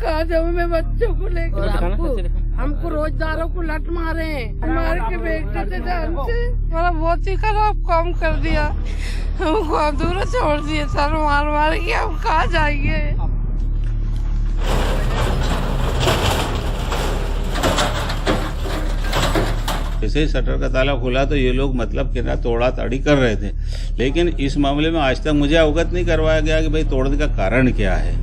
कहाँ जाऊँ मैं बच्चों को लेकर? हमको रोजदारों को लट मारे मार के बेचते थे जान से। हमारा बहुत ही खराब काम कर दिया, हमको अधूरा छोड़ दिए सर मार मार के। हम कहाँ जाएंगे? जैसे ही शटर का ताला खुला तो ये लोग मतलब कितना तोड़ा ताड़ी कर रहे थे, लेकिन इस मामले में आज तक मुझे अवगत नहीं करवाया गया कि भाई तोड़ने का कारण क्या है।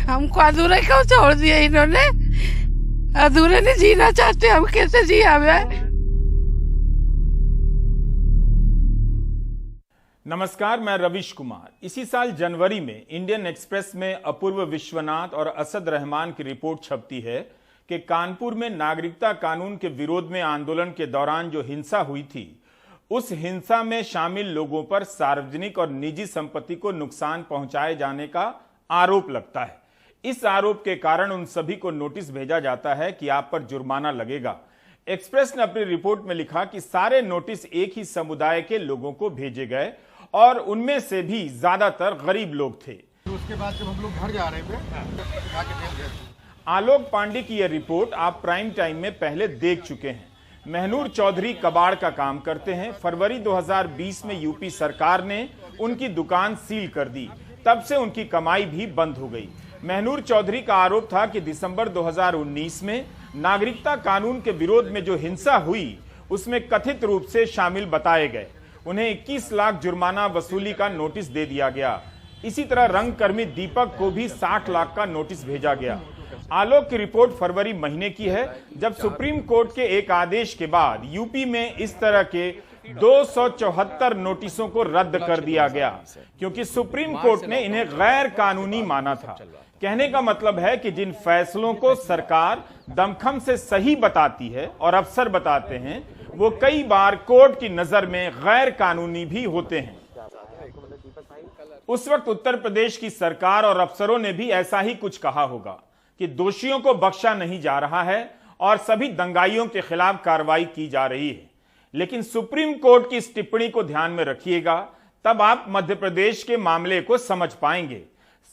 हमको अधूरे क्यों छोड़ दिया इन्होंने? अधूरे नहीं जीना चाहते, हम कैसे जी? हमें नमस्कार, मैं रविश कुमार। इसी साल जनवरी में इंडियन एक्सप्रेस में अपूर्व विश्वनाथ और असद रहमान की रिपोर्ट छपती है कि कानपुर में नागरिकता कानून के विरोध में आंदोलन के दौरान जो हिंसा हुई थी, उस हिंसा में शामिल लोगों पर सार्वजनिक और निजी संपत्ति को नुकसान पहुंचाए जाने का आरोप लगता है। इस आरोप के कारण उन सभी को नोटिस भेजा जाता है कि आप पर जुर्माना लगेगा। एक्सप्रेस ने अपनी रिपोर्ट में लिखा कि सारे नोटिस एक ही समुदाय के लोगों को भेजे गए और उनमें से भी ज्यादातर गरीब लोग थे। उसके बाद जब हम लोग घर जा रहे थे, आलोक पांडे की यह रिपोर्ट आप प्राइम टाइम में पहले देख चुके हैं। महनूर चौधरी कबाड़ का काम करते हैं। फरवरी 2020 में यूपी सरकार ने उनकी दुकान सील कर दी, तब से उनकी कमाई भी बंद हो गई। महनूर चौधरी का आरोप था कि दिसंबर 2019 में नागरिकता कानून के विरोध में जो हिंसा हुई, उसमें कथित रूप से शामिल बताए गए। उन्हें 21 लाख जुर्माना वसूली का नोटिस दे दिया गया। इसी तरह रंगकर्मी दीपक को भी 60 लाख का नोटिस भेजा गया। आलोक की रिपोर्ट फरवरी महीने की है, जब सुप्रीम कोर्ट के एक आदेश के बाद यूपी में इस तरह के 274 नोटिसों को रद्द कर दिया गया, क्योंकि सुप्रीम कोर्ट ने इन्हें गैर कानूनी माना था। कहने का मतलब है कि जिन फैसलों को सरकार दमखम से सही बताती है और अफसर बताते हैं, वो कई बार कोर्ट की नजर में गैर कानूनी भी होते हैं। उस वक्त उत्तर प्रदेश की सरकार और अफसरों ने भी ऐसा ही कुछ कहा होगा कि दोषियों को बख्शा नहीं जा रहा है और सभी दंगाइयों के खिलाफ कार्रवाई की जा रही है। लेकिन सुप्रीम कोर्ट की इस टिप्पणी को ध्यान में रखिएगा, तब आप मध्य प्रदेश के मामले को समझ पाएंगे।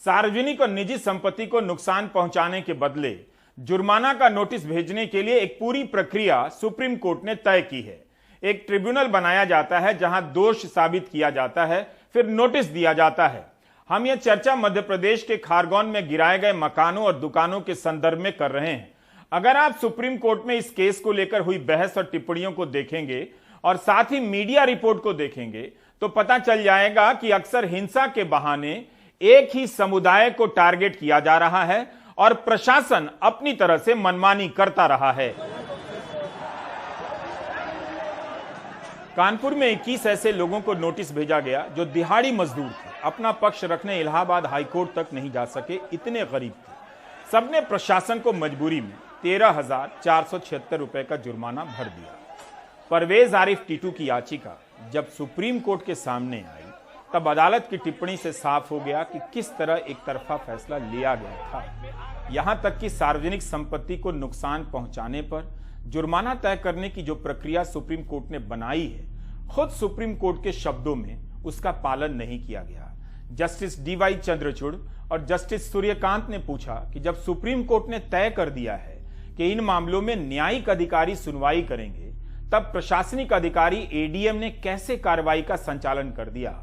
सार्वजनिक और निजी संपत्ति को नुकसान पहुंचाने के बदले जुर्माना का नोटिस भेजने के लिए एक पूरी प्रक्रिया सुप्रीम कोर्ट ने तय की है। एक ट्रिब्यूनल बनाया जाता है जहां दोष साबित किया जाता है, फिर नोटिस दिया जाता है। हम यह चर्चा मध्य प्रदेश के खारगोन में गिराए गए मकानों और दुकानों के संदर्भ में कर रहे हैं। अगर आप सुप्रीम कोर्ट में इस केस को लेकर हुई बहस और टिप्पणियों को देखेंगे और साथ ही मीडिया रिपोर्ट को देखेंगे, तो पता चल जाएगा कि अक्सर हिंसा के बहाने एक ही समुदाय को टारगेट किया जा रहा है और प्रशासन अपनी तरह से मनमानी करता रहा है। कानपुर में 21 ऐसे लोगों को नोटिस भेजा गया जो दिहाड़ी मजदूर थे, अपना पक्ष रखने इलाहाबाद हाईकोर्ट तक नहीं जा सके, इतने गरीब थे। सबने प्रशासन को मजबूरी में 13,476 रुपए का जुर्माना भर दिया। परवेज आरिफ टीटू की याचिका जब सुप्रीम कोर्ट के सामने आई, तब अदालत की टिप्पणी से साफ हो गया कि किस तरह एक तरफा फैसला लिया गया था। यहां तक कि सार्वजनिक संपत्ति को नुकसान पहुंचाने पर जुर्माना तय करने की जो प्रक्रिया सुप्रीम कोर्ट ने बनाई है, खुद सुप्रीम कोर्ट के शब्दों में उसका पालन नहीं किया गया। जस्टिस DY चंद्रचूड़ और जस्टिस सूर्यकांत ने पूछा कि जब सुप्रीम कोर्ट ने तय कर दिया है कि इन मामलों में न्यायिक अधिकारी सुनवाई करेंगे, तब प्रशासनिक अधिकारी ADM ने कैसे कार्रवाई का संचालन कर दिया?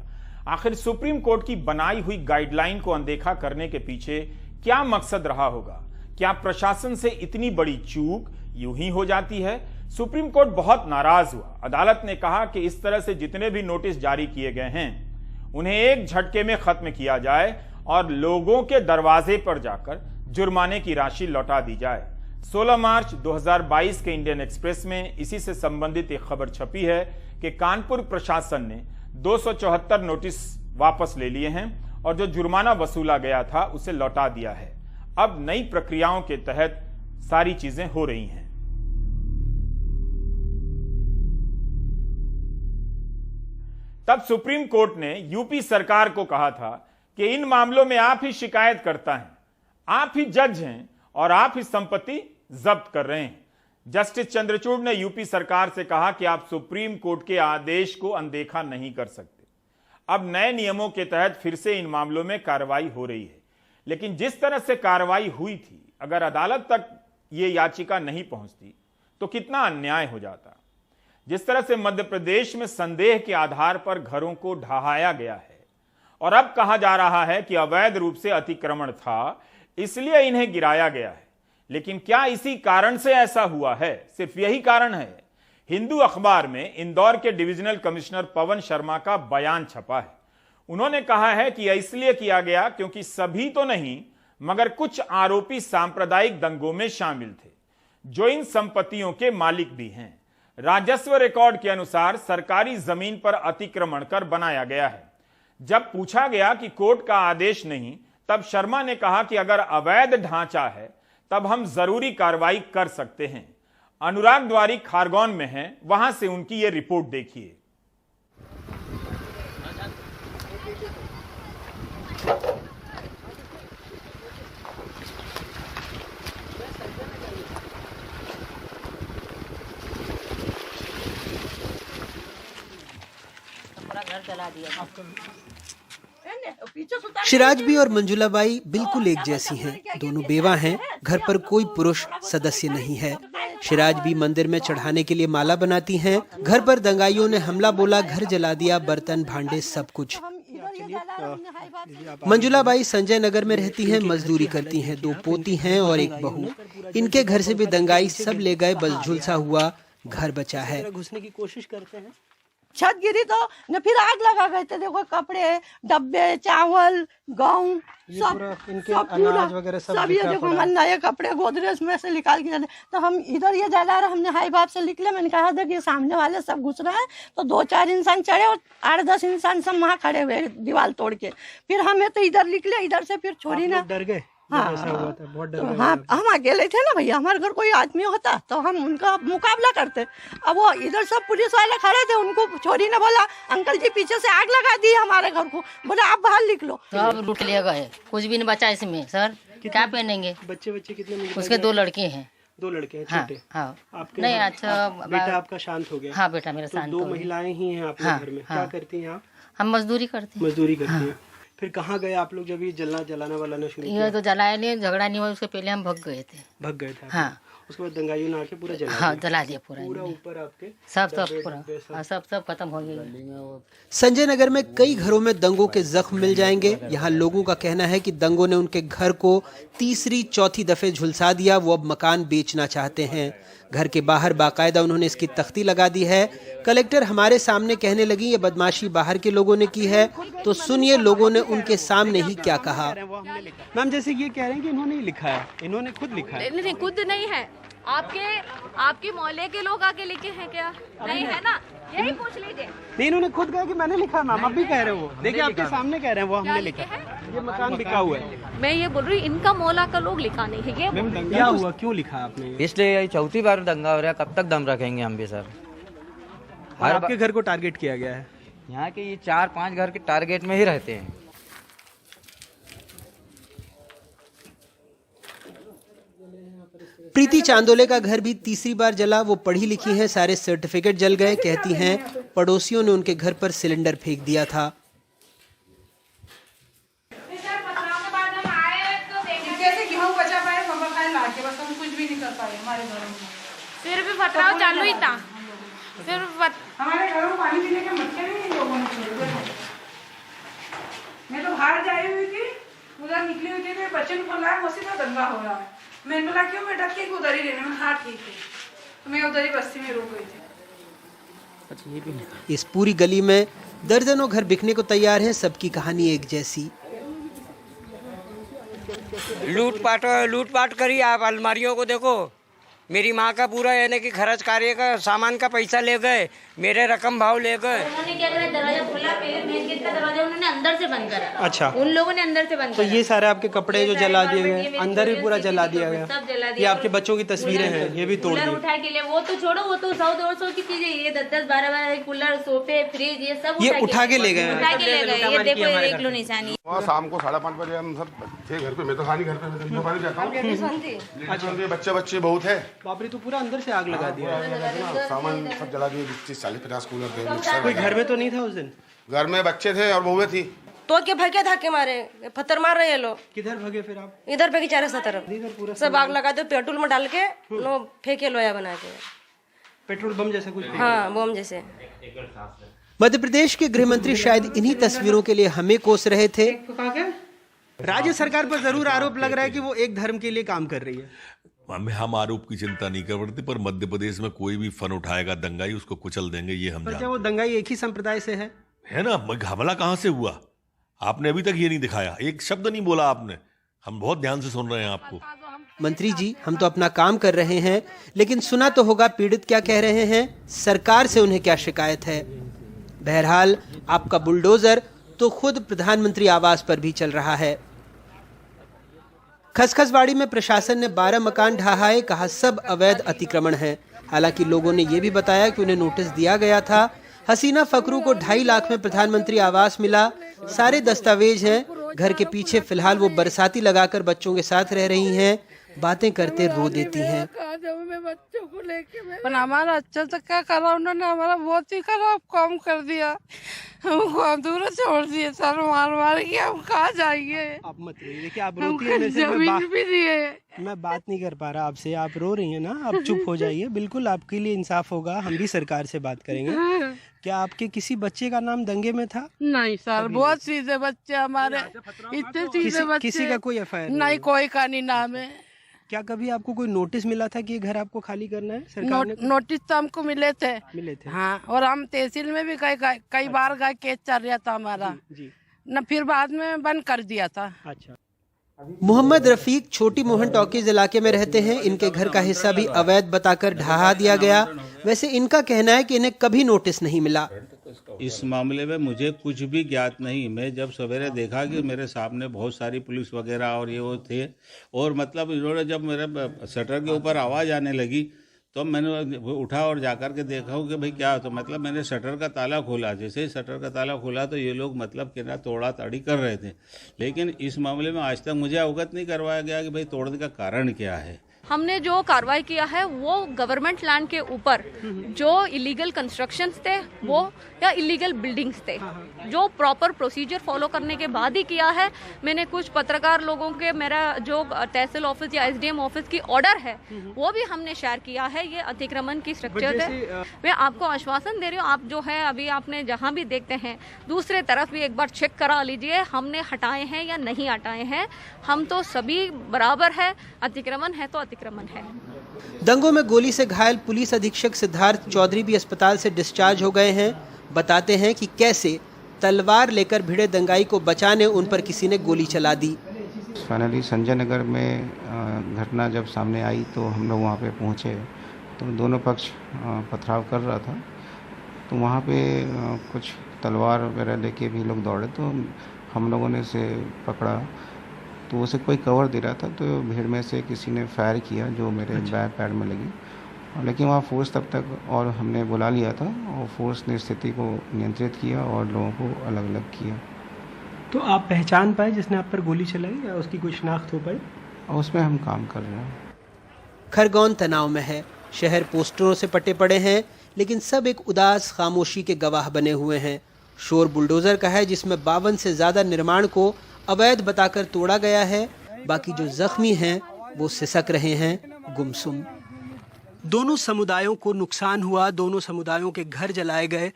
आखिर सुप्रीम कोर्ट की बनाई हुई गाइडलाइन को अनदेखा करने के पीछे क्या मकसद रहा होगा? क्या प्रशासन से इतनी बड़ी चूक यूं ही हो जाती है? सुप्रीम कोर्ट बहुत नाराज हुआ। अदालत ने कहा कि इस तरह से जितने भी नोटिस जारी किए गए हैं, उन्हें एक झटके में खत्म किया जाए और लोगों के दरवाजे पर जाकर जुर्माने की राशि लौटा दी जाए। 16 मार्च 2022 के इंडियन एक्सप्रेस में इसी से संबंधित एक खबर छपी है कि कानपुर प्रशासन ने 274 नोटिस वापस ले लिए हैं और जो जुर्माना वसूला गया था उसे लौटा दिया है। अब नई प्रक्रियाओं के तहत सारी चीजें हो रही हैं। तब सुप्रीम कोर्ट ने यूपी सरकार को कहा था कि इन मामलों में आप ही शिकायत करता हैं, आप ही जज हैं और आप ही संपत्ति जब्त कर रहे हैं। जस्टिस चंद्रचूड़ ने यूपी सरकार से कहा कि आप सुप्रीम कोर्ट के आदेश को अनदेखा नहीं कर सकते। अब नए नियमों के तहत फिर से इन मामलों में कार्रवाई हो रही है। लेकिन जिस तरह से कार्रवाई हुई थी, अगर अदालत तक ये याचिका नहीं पहुंचती तो कितना अन्याय हो जाता। जिस तरह से मध्य प्रदेश में संदेह के आधार पर घरों को ढहाया गया है और अब कहा जा रहा है कि अवैध रूप से अतिक्रमण था, इसलिए इन्हें गिराया गया है। लेकिन क्या इसी कारण से ऐसा हुआ है? सिर्फ यही कारण है? हिंदू अखबार में इंदौर के डिविजनल कमिश्नर पवन शर्मा का बयान छपा है। उन्होंने कहा है कि इसलिए किया गया क्योंकि सभी तो नहीं, मगर कुछ आरोपी सांप्रदायिक दंगों में शामिल थे, जो इन संपत्तियों के मालिक भी हैं। राजस्व रिकॉर्ड के अनुसार सरकारी जमीन पर अतिक्रमण कर बनाया गया है। जब पूछा गया कि कोर्ट का आदेश नहीं, तब शर्मा ने कहा कि अगर अवैध ढांचा है तब हम जरूरी कार्रवाई कर सकते हैं। अनुराग द्वारी खारगौन में हैं, वहां से उनकी ये रिपोर्ट देखिए। शिराज भी और मंजुला बाई बिल्कुल एक जैसी हैं। दोनों बेवा हैं। घर पर कोई पुरुष सदस्य नहीं है। शिराज भी मंदिर में चढ़ाने के लिए माला बनाती हैं। घर पर दंगाइयों ने हमला बोला, घर जला दिया, बर्तन भांडे सब कुछ। मंजुला बाई संजय नगर में रहती हैं, मजदूरी करती हैं। 2 पोती हैं और 1 बहू। इनके घर से भी दंगाई सब ले गए, बस झुलसा हुआ घर बचा है। घुसने की कोशिश करते हैं, छत गिरी तो न फिर आग लगा गए थे। देखो कपड़े, डब्बे, चावल, गेहूं, सब अनाज वगैरह सब ये देखो नए कपड़े गोदरेज में से निकाल के। तो हम इधर ये जला रहे, हमने हाई बाप से निकले। मैंने कहा था कि सामने वाले सब घुस रहे हैं, तो 2-4 इंसान चढ़े और 8-10 इंसान सब वहाँ खड़े हुए दीवार तोड़ के। फिर हमें तो इधर निकले, इधर से फिर छोड़ी ना, डर गए। हाँ, बहुत डर गए। हाँ, हम अकेले थे ना भैया, हमारे घर कोई आदमी होता तो हम उनका मुकाबला करते। अब वो इधर सब पुलिस वाले खड़े थे, उनको छोरी ने बोला अंकल जी पीछे से आग लगा दी हमारे घर को, बोले आप बाहर निकलो। सब लूट लिए गए, कुछ भी नहीं बचा इसमें। सर क्या पहनेंगे? बच्चे कितने? उसके 2 लड़के हैं। 2 लड़के हैं हाँ, छोटे। हाँ। आपके नहीं अच्छा बेटा आपका शांत हो गया? हाँ बेटा मेरा शांत हो गया। 2 महिलाएं ही हैं आपके घर में। क्या करती हैं आप? हम मजदूरी करते हैं। मजदूरी करती हैं। फिर कहाँ गए आप लोग जब ये जलाना वालाना शुरू किया? ये तो जलाया नहीं, झगड़ा नहीं हुआ, उसके पहले हम भग गए थे। भग गए थे? हाँ। उसके बाद दंगाइयों ने आके पूरा जला हाँ जला दिया पूरा ऊपर आपके सब पूरा सब खत्म हो गया। संजय नगर में कई घरों में दंगों के जख्म मिल जाएंगे। यहाँ लोगों का कहना है कि दंगों ने उनके घर को 3री-4थी दफे झुलसा दिया। वो अब मकान बेचना चाहते हैं। घर के बाहर बाकायदा उन्होंने इसकी तख्ती लगा दी है। कलेक्टर हमारे सामने कहने लगी ये बदमाशी बाहर के लोगों ने की है, तो सुनिए लोगों ने उनके सामने ही क्या कहा। मैम जैसे ये कह रहे हैं कि इन्होंने ही लिखा है, इन्होंने खुद लिखा है। नहीं खुद नहीं है, आपके मोहल्ले के लोग आके लिखे हैं क्या? नहीं है ना, यही पूछ लीजिए। नहीं इन्होंने खुद कहा कि मैंने लिखा है। मैम अब भी कह रहे हो, देखिए आपके सामने कह रहे हैं वो हमने लिखा है, ये मकान बिका हुआ है। मैं ये बोल रही हूँ इनका मोहल्ला का लोग लिखा नहीं है। ये क्या हुआ, क्यों लिखा आपने? इसलिए यही 4थी बार दंगा हो रहा है, कब तक दम रखेंगे हम भी सर। और आपके घर को टारगेट किया गया है? यहाँ के ये 4-5 घर के टारगेट में ही रहते हैं। प्रीति चांदोले का घर भी 3री बार जला। वो पढ़ी लिखी हैं, सारे सर्टिफिकेट जल गए। कहती हैं पड़ोसियों ने उनके घर पर सिलेंडर फेंक दिया था। कैसे गेहूं बचा पाए हम खाए लाके, बस हम कुछ भी नहीं कर पाए हमारे घरों में। फिर भी पथराव चालू ही था। फिर हमारे घरों में पानी पीने के मटके भी इन लोगों ने छोड़ दिए। मैं तो बाहर जाई हुई थी, उधर निकली हुई थी, तो बच्चे को बोला मौसी तो दंगा हो रहा है। मैंने बोला क्यों बेटा, कि उधर ही रहने में। हाँ ठीक है, तो मैं उधर ही बस्ती में रुक गई थी। इस पूरी गली में दर्जनों घर बिकने को तैयार हैं। सबकी कहानी एक जैसी। लूटपाट करी। आप अलमारियों को देखो, मेरी माँ का पूरा यानी कि खर्च कार्य का सामान का पैसा ले गए, मेरे रकम भाव ले गए। उन्होंने क्या करा, दरवाजा खुला, मेन गेट का दरवाजा उन्होंने अंदर से बंद करा। अच्छा, उन लोगों ने अंदर से बंद तो करा। ये सारे आपके कपड़े जो जला दिए गए, अंदर ही पूरा जला दिया सब गया। जला ये दिया। आपके बच्चों की तस्वीरें हैं, ये भी तोड़ दी। उठा के लिए, वो तो छोड़ो, वो तो 100-150 की चीजें, ये 10-12 कूलर, सोफे, फ्रिज, ये सब ये उठा के ले गए। उठा के ले गए। ये देखो देख लो निशानी। शाम को 5:30 बजे हम सब थे घर पे। मैं तो खाली घर पे, मैं तो दुकान जाता हूँ। बच्चे बहुत है। बाप रे, तो पूरा अंदर से आग लगा दिया। सामान सब जला दिए, 40-50 कूलर थे। कोई घर में तो नहीं था उस दिन? घर में बच्चे थे और बहुएं थी। तो के भागे धाके मारे, पत्थर मार रहे हैं लोग। किधर भागे फिर आप? इधर भागे चारों तरफ, सब आग लगा दो, पेट्रोल में डाल के लो फेंके लोया बना के। पेट्रोल बम जैसा कुछ? हाँ, बम जैसे। मध्य प्रदेश के गृह मंत्री शायद इन्हीं तस्वीरों के लिए हमें कोस रहे थे। राज्य सरकार पर जरूर आरोप लग रहा है कि वो एक धर्म के लिए काम कर रही है। हम आरोप की चिंता नहीं करते, पर मध्य प्रदेश में कोई भी फन उठाएगा दंगाई, उसको कुचल देंगे, ये हम जानते हैं। क्या वो दंगाई एक ही संप्रदाय से है ना? हमला कहाँ से हुआ? आपने अभी तक ये नहीं दिखाया, एक शब्द नहीं बोला आपने। हम बहुत ध्यान से सुन रहे हैं आपको। मंत्री जी, हम तो अपना काम कर रहे हैं, लेकिन सुना तो होगा पीड़ित क्या कह रहे हैं, सरकार से उन्हें क्या शिकायत है। बहरहाल आपका बुलडोजर तो खुद प्रधानमंत्री आवास पर भी चल रहा है। खसखसवाड़ी में प्रशासन ने 12 मकान ढहाए, कहा सब अवैध अतिक्रमण है। हालांकि लोगों ने यह भी बताया कि उन्हें नोटिस दिया गया था। हसीना फकरू को 2.5 लाख में प्रधानमंत्री आवास मिला, सारे दस्तावेज हैं। घर के पीछे फिलहाल वो बरसाती लगाकर बच्चों के साथ रह रही हैं, बातें करते रो देती हैं। बच्चों को लेके पर हमारा अच्छा तो क्या करा उन्होंने, हमारा बहुत ही खराब काम कर दिया, हमको दूर छोड़ दिए सर, मार मार के। हम कहाँ जाएंगे? आप मत रोइए, देखिए आप रोती हैं, जमीन भी दिए। मैं बात नहीं कर पा रहा आपसे, आप रो रही हैं ना, आप चुप हो जाइए। बिल्कुल आपके लिए इंसाफ होगा, हम भी सरकार से बात करेंगे। क्या आपके किसी बच्चे का नाम दंगे में था? नहीं सर, बहुत सीधे बच्चे हमारे, इतने सीधे बच्चे। किसी का कोई एफआईआर नहीं? कोई का नहीं नाम है। क्या कभी आपको कोई नोटिस मिला था कि ये घर आपको खाली करना है? सरकार ने नोटिस तो हमको मिले थे। हाँ, और हम तहसील में भी कई बार गए, केस चल रहा था हमारा न, फिर बाद में बंद कर दिया था। अच्छा। मोहम्मद रफीक छोटी मोहन टॉकीज इलाके में रहते हैं। इनके घर का हिस्सा भी अवैध बताकर ढहा दिया गया। वैसे इनका कहना है कि इन्हें कभी नोटिस नहीं मिला। इस मामले में मुझे कुछ भी ज्ञात नहीं। मैं जब सवेरे देखा कि मेरे सामने बहुत सारी पुलिस वगैरह और ये वो थे, और मतलब इन्होंने जब मेरे शटर के ऊपर आवाज़ आने लगी तो मैंने उठा और जाकर के देखा कि भाई क्या, तो मतलब मैंने शटर का ताला खोला। जैसे ही शटर का ताला खोला तो ये लोग मतलब कि ना तोड़ा ताड़ी कर रहे थे, लेकिन इस मामले में आज तक मुझे अवगत नहीं करवाया गया कि भाई तोड़ने का कारण क्या है। हमने जो कार्रवाई किया है वो गवर्नमेंट लैंड के ऊपर जो इलीगल कंस्ट्रक्शंस थे वो या इलीगल बिल्डिंग्स थे, जो प्रॉपर प्रोसीजर फॉलो करने के बाद ही किया है। मैंने कुछ पत्रकार लोगों के, मेरा जो तहसील ऑफिस या एसडीएम ऑफिस की ऑर्डर है वो भी हमने शेयर किया है। ये अतिक्रमण की स्ट्रक्चर है। मैं आपको आश्वासन दे रही हूँ, आप जो है अभी आपने जहाँ भी देखते हैं दूसरे तरफ भी एक बार चेक करा लीजिए, हमने हटाए हैं या नहीं हटाए हैं। हम तो सभी बराबर है, अतिक्रमण है तो अतिक्रमण है। दंगों में गोली से घायल पुलिस अधीक्षक सिद्धार्थ चौधरी भी अस्पताल से डिस्चार्ज हो गए हैं। बताते हैं कि कैसे तलवार लेकर भिड़े दंगाई को बचाने उन पर किसी ने गोली चला दी। फाइनली संजय नगर में घटना जब सामने आई तो हम लोग वहाँ पे पहुँचे, तो दोनों पक्ष पथराव कर रहा था। तो वहाँ पे कुछ तलवार वगैरह लेके भी लोग दौड़े, तो हम लोगों ने उसे पकड़ा, तो उसे कोई कवर दे रहा था, तो भीड़ में से किसी ने फायर किया जो मेरे बैक पैड में लगी। लेकिन वहाँ फोर्स तब तक और हमने बुला लिया था, और फोर्स ने स्थिति को नियंत्रित किया और लोगों को अलग अलग किया। तो आप पहचान पाए जिसने आप पर गोली चलाई, या उसकी कोई शिनाख्त हो पाई? और उसमें हम काम कर रहे हैं। खरगोन तनाव में है, शहर पोस्टरों से पटे पड़े हैं, लेकिन सब एक उदास खामोशी के गवाह बने हुए हैं। शोर बुलडोजर का है, जिसमें 52 से ज्यादा निर्माण को अवैध बताकर तोड़ा गया है। बाकी जो जख्मी हैं वो सिसक रहे हैं, गुमसुम। दोनों समुदायों को नुकसान हुआ, दोनों समुदायों के घर जलाए गए।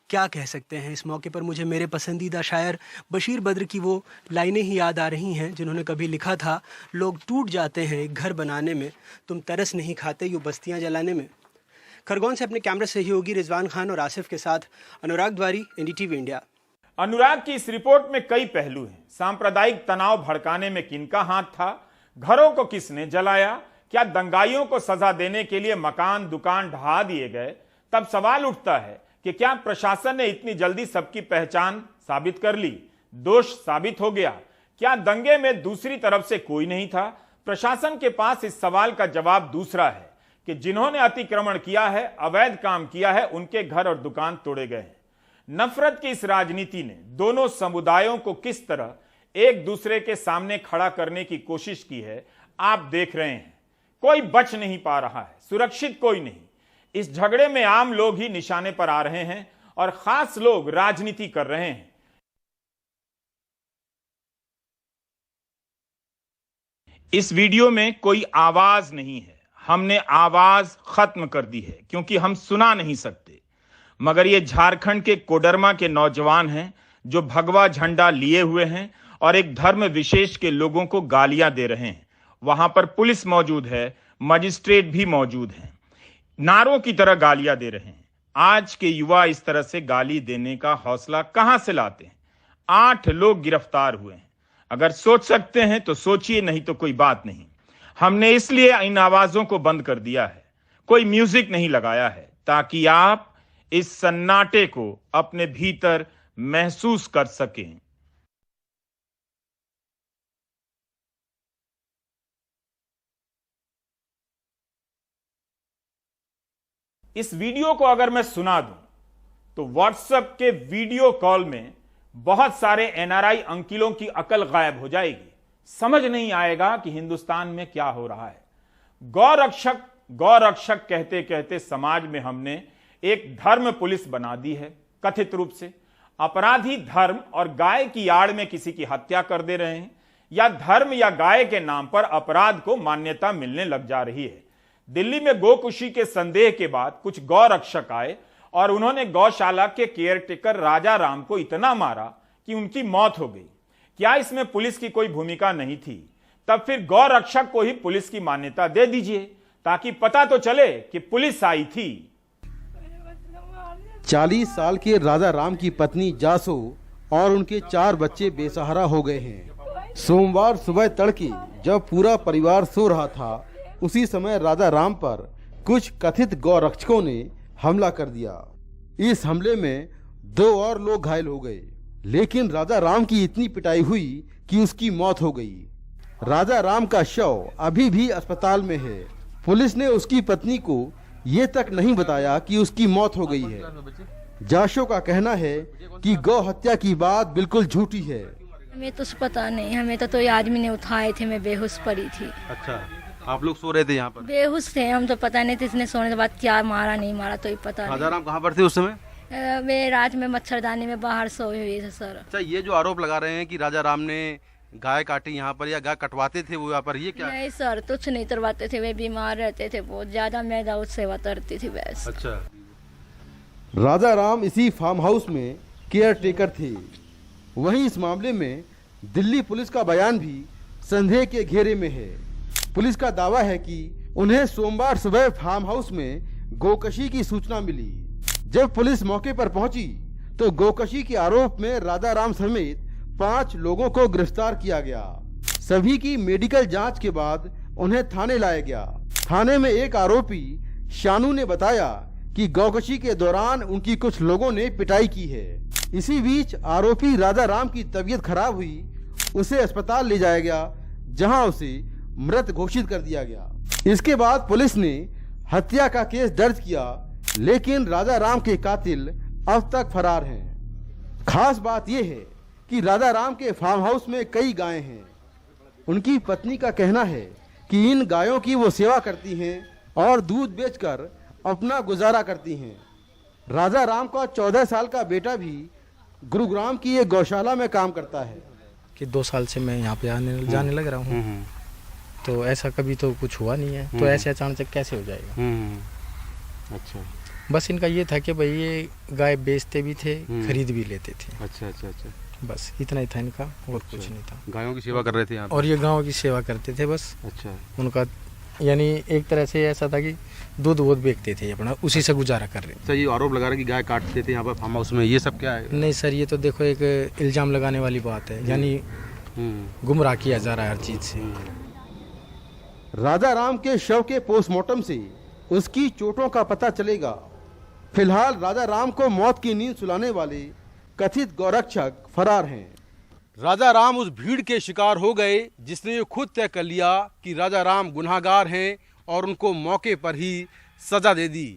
क्या कह सकते हैं। इस मौके पर मुझे मेरे पसंदीदा शायर बशीर बद्र की वो लाइनें ही याद आ रही हैं जिन्होंने कभी लिखा था, लोग टूट जाते हैं एक घर बनाने में, तुम तरस नहीं खाते यूँ बस्तियाँ जलाने में। खरगोन से अपने कैमरा सहयोगी रिजवान खान और आसिफ के साथ अनुराग द्वारी, एनडीटीवी इंडिया। अनुराग की इस रिपोर्ट में कई पहलू हैं। सांप्रदायिक तनाव भड़काने में किनका हाथ था? घरों को किसने जलाया? क्या दंगाइयों को सजा देने के लिए मकान दुकान ढहा दिए गए? तब सवाल उठता है कि क्या प्रशासन ने इतनी जल्दी सबकी पहचान साबित कर ली? दोष साबित हो गया? क्या दंगे में दूसरी तरफ से कोई नहीं था? प्रशासन के पास इस सवाल का जवाब दूसरा है कि जिन्होंने अतिक्रमण किया है, अवैध काम किया है, उनके घर और दुकान तोड़े गए हैं। नफरत की इस राजनीति ने दोनों समुदायों को किस तरह एक दूसरे के सामने खड़ा करने की कोशिश की है, आप देख रहे हैं। कोई बच नहीं पा रहा है, सुरक्षित कोई नहीं। इस झगड़े में आम लोग ही निशाने पर आ रहे हैं और खास लोग राजनीति कर रहे हैं। इस वीडियो में कोई आवाज नहीं है, हमने आवाज खत्म कर दी है क्योंकि हम सुना नहीं सकते। मगर ये झारखंड के कोडरमा के नौजवान हैं जो भगवा झंडा लिए हुए हैं और एक धर्म विशेष के लोगों को गालियां दे रहे हैं। वहां पर पुलिस मौजूद है, मजिस्ट्रेट भी मौजूद हैं, नारों की तरह गालियां दे रहे हैं। आज के युवा इस तरह से गाली देने का हौसला कहां से लाते हैं? 8 लोग गिरफ्तार हुए हैं। अगर सोच सकते हैं तो सोचिए, नहीं तो कोई बात नहीं। हमने इसलिए इन आवाजों को बंद कर दिया है, कोई म्यूजिक नहीं लगाया है, ताकि आप इस सन्नाटे को अपने भीतर महसूस कर सकें। इस वीडियो को अगर मैं सुना दूं तो व्हाट्सएप के वीडियो कॉल में बहुत सारे एनआरआई अंकिलों की अकल गायब हो जाएगी। समझ नहीं आएगा कि हिंदुस्तान में क्या हो रहा है। गौरक्षक कहते कहते समाज में हमने एक धर्म पुलिस बना दी है। कथित रूप से अपराधी धर्म और गाय की आड़ में किसी की हत्या कर दे रहे हैं, या धर्म या गाय के नाम पर अपराध को मान्यता मिलने लग जा रही है। दिल्ली में गोकुशी के संदेह के बाद कुछ गौरक्षक आए और उन्होंने गौशाला के केयरटेकर राजा राम को इतना मारा कि उनकी मौत हो गई। क्या इसमें पुलिस की कोई भूमिका नहीं थी? तब फिर गौरक्षक को ही पुलिस की मान्यता दे दीजिए ताकि पता तो चले कि पुलिस आई थी। 40 साल के राजा राम की पत्नी जासो और उनके 4 बच्चे बेसहारा हो गए हैं। सोमवार सुबह तड़के जब पूरा परिवार सो रहा था, उसी समय राजा राम पर कुछ कथित गौरक्षकों ने हमला कर दिया। इस हमले में 2 और लोग घायल हो गए, लेकिन राजा राम की इतनी पिटाई हुई कि उसकी मौत हो गई। राजा राम का शव अभी भी अस्पताल में है। पुलिस ने उसकी पत्नी को ये तक नहीं बताया कि उसकी मौत हो गई है। जाशो का कहना है कि गौ हत्या की बात बिल्कुल झूठी है। हमें तो पता नहीं, हमें तो आदमी ने उठाए थे, मैं बेहोश पड़ी थी। अच्छा, आप लोग सो रहे थे यहाँ पर? बेहोश थे हम, तो पता नहीं था इसने सोने के बाद क्या मारा नहीं मारा तो ही पता नहीं। राजा राम कहाँ पर थे उस समय? वे रात में मच्छरदानी में बाहर सोए हुए थे सर। अच्छा, ये जो आरोप लगा रहे हैं कि राजा राम ने गाय काटी यहाँ पर या गाय कटवाते थे वो यहाँ पर, ये क्या? नहीं सर, कुछ नहीं करवाते थे, वे बीमार रहते थे बहुत ज्यादा, मैं बहुत सेवा करती थी बस। अच्छा, राजा राम इसी फार्म हाउस में केयर टेकर थे। वहीं इस मामले में दिल्ली पुलिस का बयान भी संदेह के घेरे में है। पुलिस का दावा है कि उन्हें सोमवार सुबह फार्म हाउस में गोकशी की सूचना मिली। जब पुलिस मौके पर पहुंची तो गोकशी के आरोप में राजा राम समेत 5 लोगों को गिरफ्तार किया गया। सभी की मेडिकल जांच के बाद उन्हें थाने लाया गया। थाने में एक आरोपी शानू ने बताया कि गोकशी के दौरान उनकी कुछ लोगों ने पिटाई की है। इसी बीच आरोपी राजा राम की तबीयत खराब हुई, उसे अस्पताल ले जाया गया, जहां उसे मृत घोषित कर दिया गया। इसके बाद पुलिस ने हत्या का केस दर्ज किया, लेकिन राजा राम के कातिल अब तक फरार हैं। खास बात यह है कि राजा राम के फार्म हाउस में कई गायें हैं। उनकी पत्नी का कहना है कि इन गायों की वो सेवा करती हैं और दूध बेचकर अपना गुजारा करती हैं। राजा राम का 14 साल का बेटा भी गुरुग्राम की एक गौशाला में काम करता है। कि 2 साल से मैं यहाँ पे जाने लग रहा हूँ, तो ऐसा कभी तो कुछ हुआ नहीं है, तो ऐसे अचानक कैसे हो जाएगा? अच्छा, बस इनका ये था कि भाई ये गाय बेचते भी थे, खरीद भी लेते थे। अच्छा अच्छा अच्छा, बस इतना ही था इनका, और कुछ नहीं था। गायों की सेवा कर रहे थे यहाँ, और ये गाँव की सेवा करते थे बस। अच्छा, उनका यानी एक तरह से ऐसा था कि दूध वोध बेचते थे अपना, उसी से गुजारा कर रहे थे। अच्छा, ये आरोप लगा रहे कि गाय काटते थे यहाँ पर फार्म हाउस में, ये सब क्या है? नहीं सर, ये तो देखो एक इल्जाम लगाने वाली बात है, यानी गुमराह किया जा रहा है हर चीज से। राजा राम के शव के पोस्टमार्टम से उसकी चोटों का पता चलेगा। फिलहाल राजा राम को मौत की नींद सुलाने वाले कथित गौरक्षक फरार हैं। राजा राम उस भीड़ के शिकार हो गए जिसने ये खुद तय कर लिया कि राजा राम गुनाहगार हैं और उनको मौके पर ही सजा दे दी।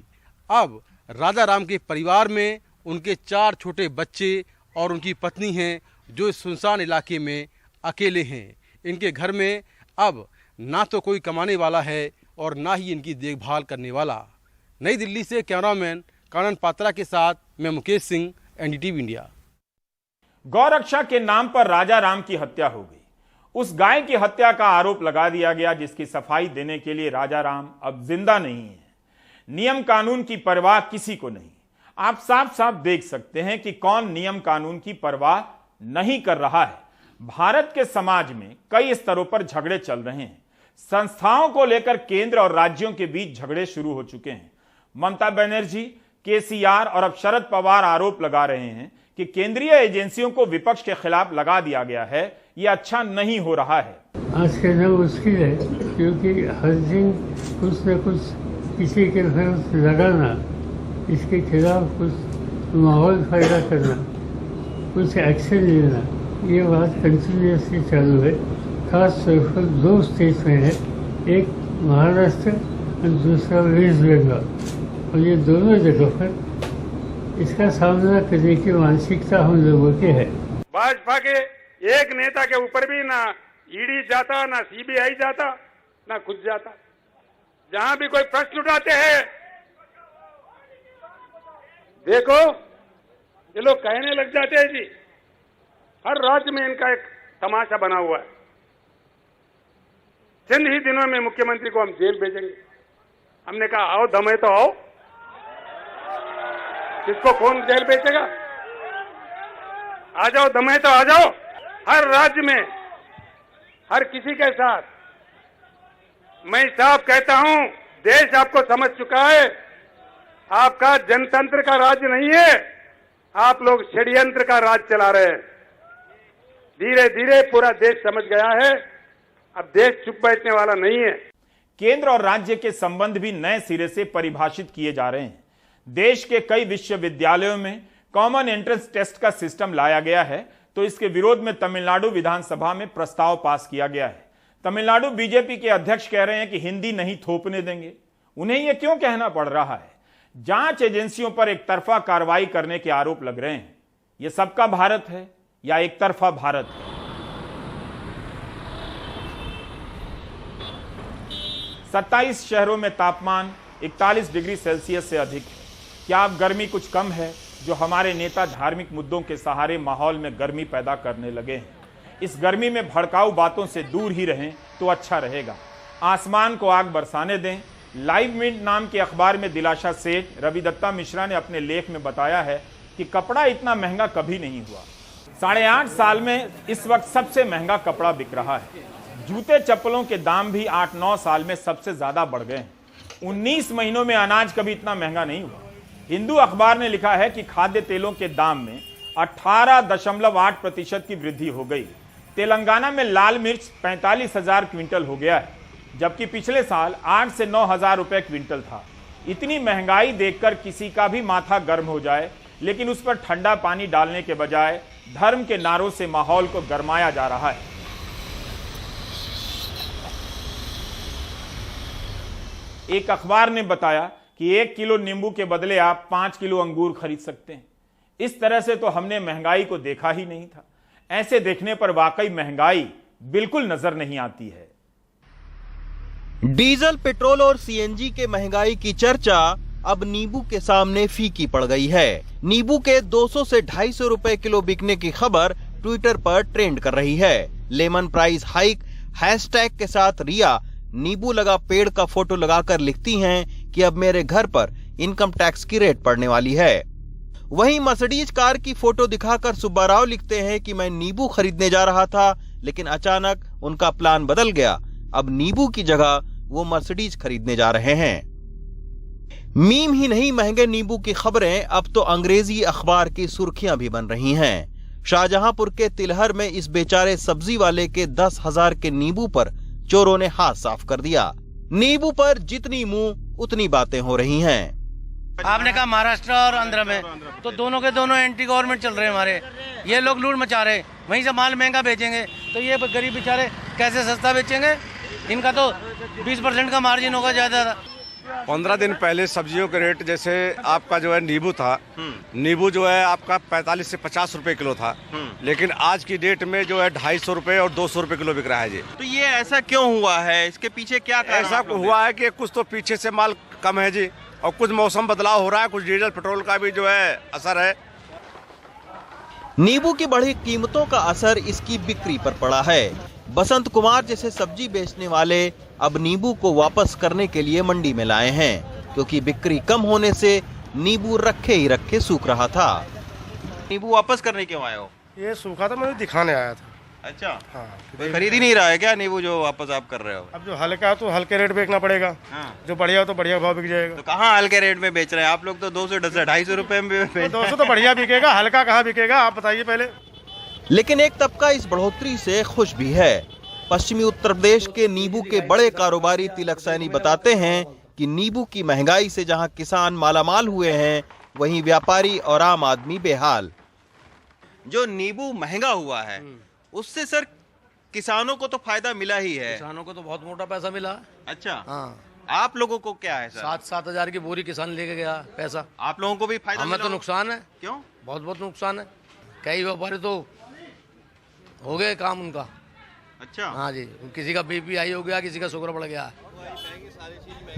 अब राजा राम के परिवार में उनके 4 छोटे बच्चे और उनकी पत्नी हैं जो इस सुनसान इलाके में अकेले हैं। इनके घर में अब ना तो कोई कमाने वाला है और ना ही इनकी देखभाल करने वाला। नई दिल्ली से कैमरामैन कानन पात्रा के साथ मैं मुकेश सिंह, एनडीटीवी इंडिया। गौरक्षा के नाम पर राजा राम की हत्या हो गई। उस गाय की हत्या का आरोप लगा दिया गया जिसकी सफाई देने के लिए राजा राम अब जिंदा नहीं है। नियम कानून की परवाह किसी को नहीं। आप साफ साफ देख सकते हैं कि कौन नियम कानून की परवाह नहीं कर रहा है। भारत के समाज में कई स्तरों पर झगड़े चल रहे हैं। संस्थाओं को लेकर केंद्र और राज्यों के बीच झगड़े शुरू हो चुके हैं। ममता बनर्जी, केसीआर और अब शरद पवार आरोप लगा रहे हैं कि केंद्रीय एजेंसियों को विपक्ष के खिलाफ लगा दिया गया है। ये अच्छा नहीं हो रहा है। आज के दिन मुश्किल है क्योंकि हर दिन कुछ न कुछ किसी के खिलाफ लगाना, इसके खिलाफ कुछ माहौल पैदा करना, कुछ एक्शन लेना, ये बात कंटिन्यूसली चालू है। खास तौर पर 2 स्टेट में है, एक महाराष्ट्र और दूसरा वेस्ट बंगाल, और ये दोनों जगह पर इसका सामना करने की मानसिकता हम लोगों की है। भाजपा के एक नेता के ऊपर भी ना ईडी जाता, ना सीबीआई जाता, ना खुद जाता। जहां भी कोई प्रश्न उठाते हैं, देखो ये लोग कहने लग जाते हैं जी, हर राज्य में इनका एक तमाशा बना हुआ है। चंद ही दिनों में मुख्यमंत्री को हम जेल भेजेंगे। हमने कहा आओ दमे तो आओ, किसको कौन जेल भेजेगा? आ जाओ दमे तो आ जाओ। हर राज्य में हर किसी के साथ मैं साफ कहता हूं, देश आपको समझ चुका है। आपका जनतंत्र का राज्य नहीं है, आप लोग षड्यंत्र का राज चला रहे हैं। धीरे धीरे पूरा देश समझ गया है, अब देश चुप बैठने वाला नहीं है। केंद्र और राज्य के संबंध भी नए सिरे से परिभाषित किए जा रहे हैं। देश के कई विश्वविद्यालयों में कॉमन एंट्रेंस टेस्ट का सिस्टम लाया गया है, तो इसके विरोध में तमिलनाडु विधानसभा में प्रस्ताव पास किया गया है। तमिलनाडु बीजेपी के अध्यक्ष कह रहे हैं कि हिंदी नहीं थोपने देंगे। उन्हें यह क्यों कहना पड़ रहा है? जांच एजेंसियों पर एक तरफा कार्रवाई करने के आरोप लग रहे हैं। यह सबका भारत है या एक तरफा भारत है? 27 शहरों में तापमान 41 डिग्री सेल्सियस से अधिक है। क्या अब गर्मी कुछ कम है? जो हमारे नेता धार्मिक मुद्दों के सहारे माहौल में गर्मी पैदा करने लगे हैं। इस गर्मी में भड़काऊ बातों से दूर ही रहें तो अच्छा रहेगा। आसमान को आग बरसाने दें। लाइव मिंट नाम के अखबार में दिलाशा सेठ रवि दत्ता मिश्रा ने अपने लेख में बताया है कि कपड़ा इतना महंगा कभी नहीं हुआ। 8.5 साल में इस वक्त सबसे महंगा कपड़ा बिक रहा है। जूते चप्पलों के दाम भी 8-9 साल में सबसे ज्यादा बढ़ गए हैं। 19 महीनों में अनाज कभी इतना महंगा नहीं हुआ। हिंदू अखबार ने लिखा है कि खाद्य तेलों के दाम में 18.8% की वृद्धि हो गई। तेलंगाना में लाल मिर्च 45,000 क्विंटल हो गया है, जबकि पिछले साल 8 से 9 हजार रुपए क्विंटल था। इतनी महंगाई देखकर किसी का भी माथा गर्म हो जाए, लेकिन उस पर ठंडा पानी डालने के बजाय धर्म के नारों से माहौल को गरमाया जा रहा है। एक अखबार ने बताया कि 1 किलो नींबू के बदले आप 5 किलो अंगूर खरीद सकते हैं। इस तरह से तो हमने महंगाई को देखा ही नहीं था। ऐसे देखने पर वाकई महंगाई बिल्कुल नजर नहीं आती है। डीजल, पेट्रोल और सीएनजी के महंगाई की चर्चा अब नींबू के सामने फीकी पड़ गई है। नींबू के 200 से 250 रुपए किलो बिकने की खबर ट्विटर पर ट्रेंड कर रही है। लेमन प्राइस हाइक हैशटैग के साथ रिया नींबू लगा पेड़ का फोटो लगाकर लिखती हैं कि अब मेरे घर पर इनकम टैक्स की रेट पड़ने वाली है। वहीं मर्सिडीज कार की फोटो दिखाकर सुब्बाराव लिखते हैं कि मैं नींबू खरीदने जा रहा था, लेकिन अचानक उनका प्लान बदल गया। अब नींबू की जगह वो मर्सिडीज खरीदने जा रहे हैं। मीम ही नहीं, महंगे नींबू की खबरें अब तो अंग्रेजी अखबार की सुर्खियां भी बन रही हैं। शाहजहांपुर के तिलहर में इस बेचारे सब्जी वाले के 10,000 के नींबू पर चोरों ने हाथ साफ कर दिया। नींबू पर जितनी मुंह उतनी बातें हो रही हैं। आपने कहा महाराष्ट्र और आंध्र में, तो दोनों के दोनों एंटी गवर्नमेंट चल रहे हैं हमारे। ये लोग लूट मचा रहे, वहीं से माल महंगा बेचेंगे तो ये गरीब बेचारे कैसे सस्ता बेचेंगे? इनका तो 20% का मार्जिन होगा ज्यादा। 15 दिन पहले सब्जियों के रेट, जैसे आपका जो है नींबू था, नींबू जो है आपका 45 से 50 रुपए किलो था, लेकिन आज की डेट में जो है 250 रुपए और 200 रुपए किलो बिक रहा है जी। तो ये ऐसा क्यों हुआ है? इसके पीछे क्या कारण? ऐसा हुआ है कि कुछ तो पीछे से माल कम है जी, और कुछ मौसम बदलाव हो रहा है, कुछ डीजल पेट्रोल का भी जो है असर है। नींबू की बढ़ी कीमतों का असर इसकी बिक्री पर पड़ा है। बसंत कुमार जैसे सब्जी बेचने वाले अब नींबू को वापस करने के लिए मंडी में लाए हैं, क्योंकि बिक्री कम होने से नींबू रखे ही रखे सूख रहा था। नींबू वापस करने क्यों आए हो? ये सूखा था, मैं दिखाने आया था। अच्छा, हाँ। कोई खरीद ही नहीं रहा है क्या नींबू जो वापस आप कर रहे हो? अब जो हल्का है तो हल्के रेट बेचना पड़ेगा, जो बढ़िया हो तो बढ़िया भाव बिक जाएगा। तो कहाँ हल्के रेट में बेच रहे हैं आप लोग? तो 200-250 रुपए में बेच रहे हैं। 200 तो बढ़िया बिकेगा, हल्का कहाँ बिकेगा आप बताइए पहले। लेकिन एक तबका इस बढ़ोतरी से खुश भी है। पश्चिमी उत्तर प्रदेश के नींबू के बड़े कारोबारी तिलक सैनी बताते हैं कि नींबू की महंगाई से जहां किसान मालामाल हुए हैं, वहीं व्यापारी और आम आदमी बेहाल। जो नींबू महंगा हुआ है उससे सर किसानों को तो फायदा मिला ही है। किसानों को तो बहुत मोटा पैसा मिला। अच्छा, हाँ। आप लोगों को क्या है सर? 7-7 हजार की बोरी किसान लेके गया पैसा। आप लोगों को भी फायदा? हमें तो नुकसान है। क्यों? बहुत नुकसान है। कई व्यापारी तो हो गए काम उनका। अच्छा, हाँ जी, किसी का बीपी हाई हो गया, किसी का शुगर बढ़ गया।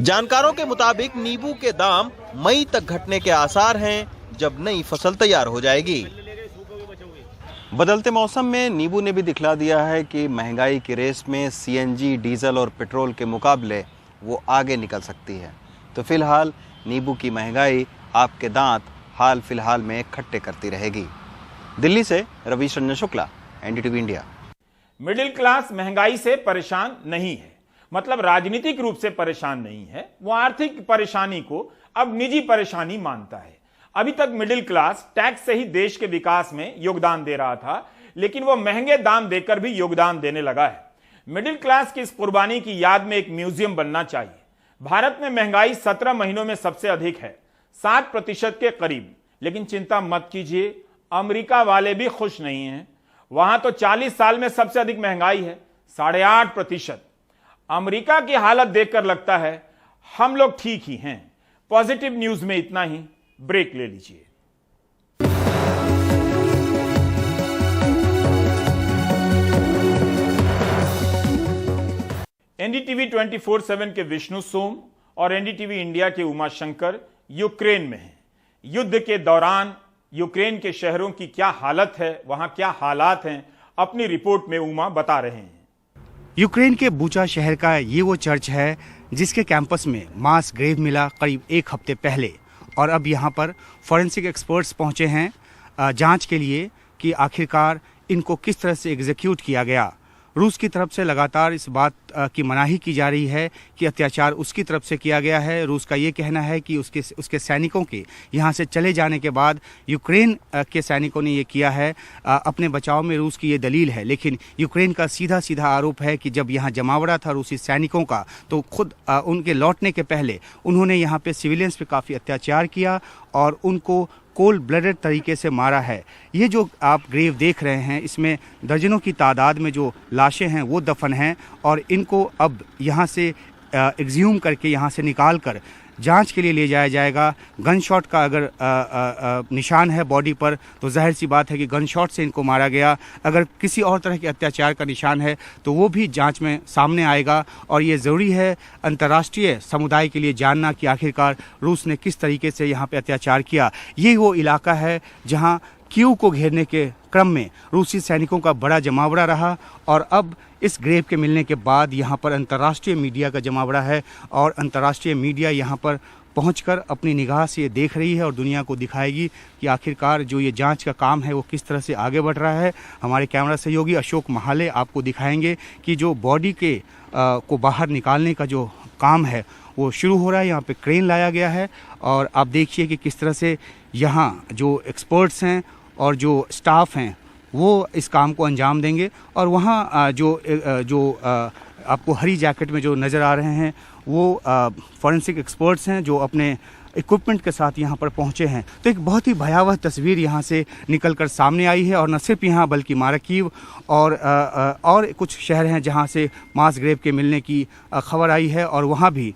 जानकारों के मुताबिक नींबू के दाम मई तक घटने के आसार हैं, जब नई फसल तैयार हो जाएगी। बदलते मौसम में नींबू ने भी दिखला दिया है कि महंगाई की रेस में सीएनजी, डीजल और पेट्रोल के मुकाबले वो आगे निकल सकती है। तो फिलहाल नींबू की महंगाई आपके दांत हाल फिलहाल में खट्टे करती रहेगी। दिल्ली से Ravish Ranjan Shukla, NDTV India. Middle class महंगाई से परेशान नहीं है, मतलब राजनीतिक रूप से परेशान नहीं है। वो आर्थिक परेशानी को अब निजी परेशानी मानता है। अभी तक मिडिल क्लास टैक्स से ही देश के विकास में योगदान दे रहा था, लेकिन वो महंगे दाम देकर भी योगदान देने लगा है। मिडिल क्लास की इस कुर्बानी की याद में एक म्यूजियम बनना चाहिए। भारत में महंगाई 17 महीनों में सबसे अधिक है, 7% के करीब। लेकिन चिंता मत कीजिए, अमेरिका वाले भी खुश नहीं हैं। वहां तो 40 साल में सबसे अधिक महंगाई है, 8.5%। अमेरिका की हालत देखकर लगता है हम लोग ठीक ही हैं। पॉजिटिव न्यूज में इतना ही, ब्रेक ले लीजिए। एनडीटीवी 24/7 के विष्णु सोम और एनडीटीवी इंडिया के उमा शंकर यूक्रेन में हैं। युद्ध के दौरान यूक्रेन के शहरों की क्या हालत है, वहां क्या हालात हैं, अपनी रिपोर्ट में उमा बता रहे हैं। यूक्रेन के बूचा शहर का ये वो चर्च है जिसके कैंपस में मास ग्रेव मिला करीब 1 हफ्ते पहले, और अब यहाँ पर फॉरेंसिक एक्सपर्ट्स पहुँचे हैं जांच के लिए कि आखिरकार इनको किस तरह से एग्जीक्यूट किया गया। रूस की तरफ से लगातार इस बात की मनाही की जा रही है कि अत्याचार उसकी तरफ से किया गया है। रूस का ये कहना है कि उसके सैनिकों के यहाँ से चले जाने के बाद यूक्रेन के सैनिकों ने ये किया है। अपने बचाव में रूस की ये दलील है, लेकिन यूक्रेन का सीधा सीधा आरोप है कि जब यहाँ जमावड़ा था रूसी सैनिकों का, तो खुद उनके लौटने के पहले उन्होंने यहाँ पे सिविलियंस पे काफ़ी अत्याचार किया और उनको कोल्ड ब्लडेड तरीके से मारा है। ये जो आप ग्रेव देख रहे हैं, इसमें दर्जनों की तादाद में जो लाशें हैं वो दफन हैं, और इनको अब यहाँ से एक्सह्यूम करके यहाँ से निकाल कर जांच के लिए ले जाया जाएगा। गन शॉट का अगर निशान है बॉडी पर तो जाहिर सी बात है कि गन शॉट से इनको मारा गया। अगर किसी और तरह के अत्याचार का निशान है तो वो भी जांच में सामने आएगा, और ये ज़रूरी है अंतर्राष्ट्रीय समुदाय के लिए जानना कि आखिरकार रूस ने किस तरीके से यहाँ पे अत्याचार किया। ये वो इलाका है जहाँ कीव को घेरने के क्रम में रूसी सैनिकों का बड़ा जमावड़ा रहा, और अब इस ग्रेव के मिलने के बाद यहाँ पर अंतर्राष्ट्रीय मीडिया का जमावड़ा है, और अंतर्राष्ट्रीय मीडिया यहाँ पर पहुंचकर अपनी निगाह से ये देख रही है और दुनिया को दिखाएगी कि आखिरकार जो ये जांच का काम है वो किस तरह से आगे बढ़ रहा है। हमारे कैमरा सहयोगी अशोक महाले आपको दिखाएंगे कि जो बॉडी के को बाहर निकालने का जो काम है वो शुरू हो रहा है। यहाँ पे क्रेन लाया गया है, और आप देखिए कि किस तरह से यहाँ जो एक्सपर्ट्स हैं और जो स्टाफ हैं वो इस काम को अंजाम देंगे। और वहाँ जो आपको हरी जैकेट में जो नज़र आ रहे हैं वो फॉरेंसिक एक्सपर्ट्स हैं जो अपने इक्विपमेंट के साथ यहाँ पर पहुँचे हैं। तो एक बहुत ही भयावह तस्वीर यहाँ से निकलकर सामने आई है, और न सिर्फ यहाँ बल्कि माराकीव और कुछ शहर हैं जहाँ से मास ग्रेव के मिलने की खबर आई है, और वहाँ भी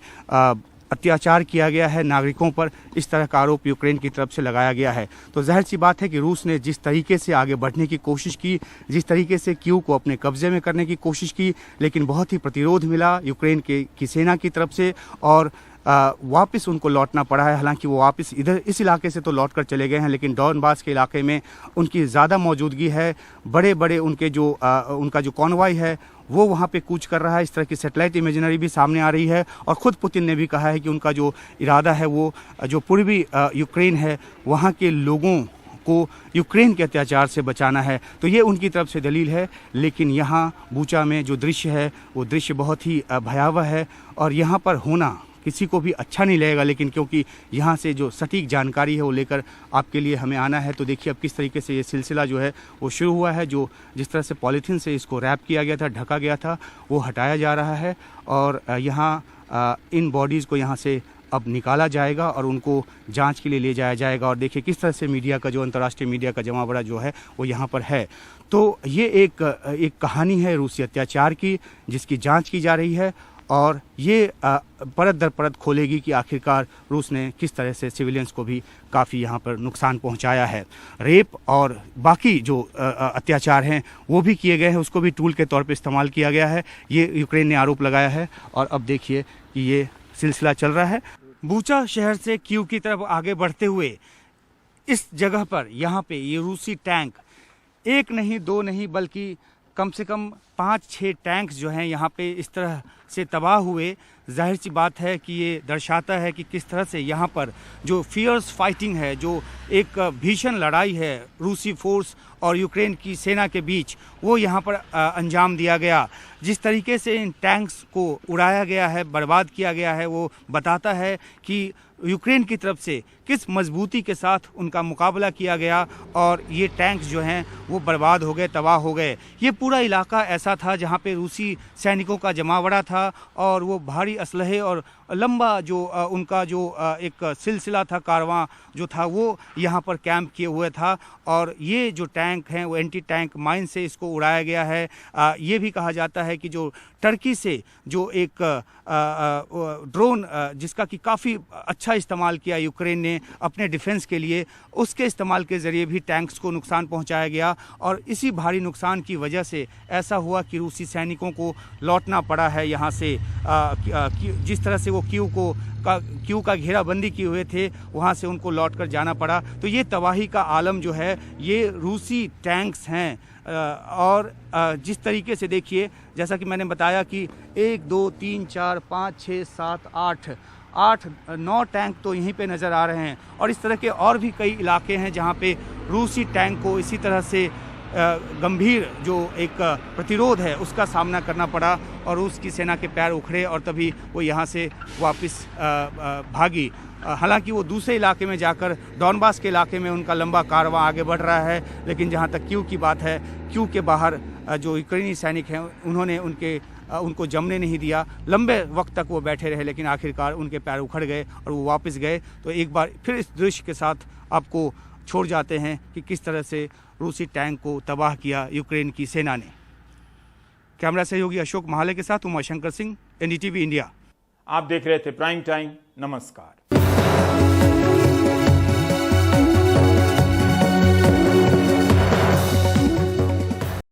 अत्याचार किया गया है नागरिकों पर। इस तरह का आरोप यूक्रेन की तरफ से लगाया गया है। तो जाहिर सी बात है कि रूस ने जिस तरीके से आगे बढ़ने की कोशिश की, जिस तरीके से कीव को अपने कब्जे में करने की कोशिश की, लेकिन बहुत ही प्रतिरोध मिला यूक्रेन की सेना की तरफ से, और वापस उनको लौटना पड़ा है। हालांकि वो वापस इधर इस इलाके से तो लौट कर चले गए हैं, लेकिन डॉनबास के इलाके में उनकी ज़्यादा मौजूदगी है। बड़े बड़े उनके जो उनका जो कॉन्वॉय है वो वहाँ पे कूच कर रहा है। इस तरह की सैटेलाइट इमेजनरी भी सामने आ रही है और ख़ुद पुतिन ने भी कहा है कि उनका जो इरादा है वो जो पूर्वी यूक्रेन है वहाँ के लोगों को यूक्रेन के अत्याचार से बचाना है। तो ये उनकी तरफ से दलील है। लेकिन यहाँ बूचा में जो दृश्य है वो दृश्य बहुत ही भयावह है और यहाँ पर होना किसी को भी अच्छा नहीं लगेगा, लेकिन क्योंकि यहाँ से जो सटीक जानकारी है वो लेकर आपके लिए हमें आना है। तो देखिए अब किस तरीके से ये सिलसिला जो है वो शुरू हुआ है। जो जिस तरह से पॉलीथीन से इसको रैप किया गया था, ढका गया था, वो हटाया जा रहा है और यहाँ इन बॉडीज़ को यहाँ से अब निकाला जाएगा और उनको जांच के लिए ले जाया जाएगा। और देखिए किस तरह से मीडिया का जो अंतर्राष्ट्रीय मीडिया का जमावड़ा जो है वो यहाँ पर है। तो ये एक कहानी है रूसी अत्याचार की जिसकी जांच की जा रही है और ये परत दर परत खोलेगी कि आखिरकार रूस ने किस तरह से सिविलियंस को भी काफ़ी यहाँ पर नुकसान पहुँचाया है। रेप और बाकी जो अत्याचार हैं वो भी किए गए हैं, उसको भी टूल के तौर पे इस्तेमाल किया गया है, ये यूक्रेन ने आरोप लगाया है। और अब देखिए कि ये सिलसिला चल रहा है। बूचा शहर से कीव की तरफ आगे बढ़ते हुए इस जगह पर यहाँ पे ये रूसी टैंक एक नहीं दो नहीं बल्कि कम से कम 5-6 टैंक्स जो हैं यहाँ पे इस तरह से तबाह हुए। जाहिर सी बात है कि ये दर्शाता है कि किस तरह से यहाँ पर जो फियर्स फाइटिंग है, जो एक भीषण लड़ाई है रूसी फोर्स और यूक्रेन की सेना के बीच, वो यहाँ पर अंजाम दिया गया। जिस तरीके से इन टैंक्स को उड़ाया गया है, बर्बाद किया गया है, वो बताता है कि यूक्रेन की तरफ से किस मजबूती के साथ उनका मुकाबला किया गया और ये टैंक्स जो हैं वो बर्बाद हो गए, तबाह हो गए। ये पूरा इलाका ऐसा था जहाँ पे रूसी सैनिकों का जमावड़ा था और वो भारी असलहे और लंबा जो उनका जो एक सिलसिला था, कारवां जो था, वो यहाँ पर कैंप किए हुए था। और ये जो टैंक हैं वो एंटी टैंक माइन से इसको उड़ाया गया है। ये भी कहा जाता है कि जो टर्की से जो एक ड्रोन जिसका कि काफ़ी अच्छा इस्तेमाल किया यूक्रेन ने अपने डिफेंस के लिए, उसके इस्तेमाल के ज़रिए भी टैंक्स को नुकसान पहुंचाया गया। और इसी भारी नुकसान की वजह से ऐसा हुआ कि रूसी सैनिकों को लौटना पड़ा है यहाँ से। जिस तरह से वो कीव का घेराबंदी किए हुए थे वहाँ से उनको लौटकर जाना पड़ा। तो ये तबाही का आलम जो है ये रूसी टैंक्स हैं। और जिस तरीके से देखिए, जैसा कि मैंने बताया कि 1 2 3 4 5 6 7 8 9 टैंक तो यहीं पे नज़र आ रहे हैं। और इस तरह के और भी कई इलाके हैं जहाँ पे रूसी टैंक को इसी तरह से गंभीर जो एक प्रतिरोध है उसका सामना करना पड़ा और रूस की सेना के पैर उखड़े और तभी वो यहाँ से वापस भागी। हालांकि वो दूसरे इलाके में जाकर डॉनबास के इलाके में उनका लंबा कारवां आगे बढ़ रहा है। लेकिन जहाँ तक कीव की बात है, कीव के बाहर जो यूक्रेनी सैनिक हैं उन्होंने उनको जमने नहीं दिया। लंबे वक्त तक वो बैठे रहे, लेकिन आखिरकार उनके पैर उखड़ गए और वो वापस गए। तो एक बार फिर इस दृश्य के साथ आपको छोड़ जाते हैं कि किस तरह से रूसी टैंक को तबाह किया यूक्रेन की सेना ने। कैमरा सहयोगी अशोक महाले के साथ उमाशंकर सिंह, एनडीटीवी इंडिया। आप देख रहे थे प्राइम टाइम। नमस्कार।